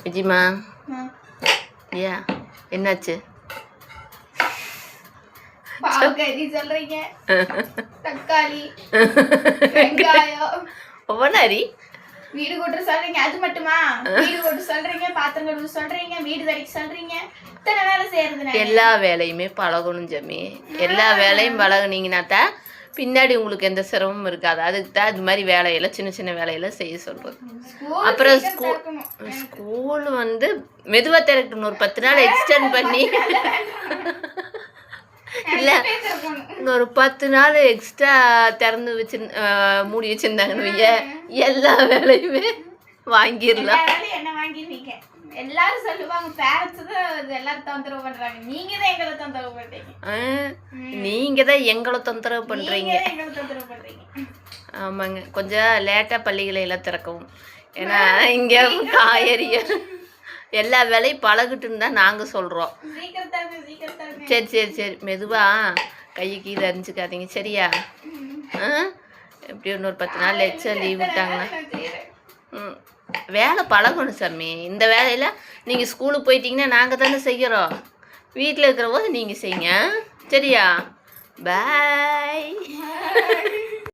விஜிமா ஏன் என்னாச்சு? பாவக்காய் சொல்றீங்க, தக்காளி, வெங்காயம், ஒவ்வொன்னாரி வீடு கூட்ட சொல்றீங்க. அது மட்டுமா? வீடு கூட்ட சொல்றீங்க, பாத்திரம் கழுவ சொல்றீங்க, வீடு தடிக்க சொல்றீங்க. இத்தனை வேலை செய்யறது. எல்லா வேலையுமே பழகணும் ஜமி. எல்லா வேலையும் பழகுனீங்கன்னா தான் பின்னாடி உங்களுக்கு எந்த சிரமமும் இருக்காது. அதுக்கு தான் இது மாதிரி வேலையெல்லாம் சின்ன சின்ன வேலையெல்லாம் செய்ய சொல்றது. அப்புறம் ஸ்கூல் வந்து மெதுவாக திறக்கணும். ஒரு 10 நாள் எக்ஸ்டெண்ட் பண்ணி இல்லை இன்னொரு 10 நாள் எக்ஸ்ட்ரா திறந்து மூடி வச்சுருந்தாங்கன்னு வைய எல்லா வேலையுமே வாங்கிடலாம். என்ன வாங்கிருவீங்க? எல்லாரும் சொல்லுவாங்க பேரண்ட்ஸ் தான் எல்லாரும் தொந்தரவு பண்றாங்க. நீங்க தான் எங்களை தொந்தரவு பண்றீங்க. நீங்க தான் எங்களை தொந்தரவு பண்றீங்க. ஆமாங்க, கொஞ்சம் லேட்டா பள்ளிகளை எல்லாம் திறக்கவும். ஏன்னா இங்க காய்கறிய எல்லா வேலையும் பழகிட்டுன்னு தான் நாங்க சொல்றோம். சரி சரி சரி, மெதுவா கையை கீழே அறிஞ்சிக்காதீங்க சரியா? எப்படி இன்னொரு 10 நாள் எக்ஸ்ட்ரா லீவ் விட்டாங்கன்னா வேலை பழகணும் சாமி. இந்த வேலையில் நீங்கள் ஸ்கூலுக்கு போயிட்டீங்கன்னா நாங்கள் தானே செய்கிறோம். வீட்டில் இருக்கிற போது நீங்கள் செய்யுங்க சரியா? பாய்.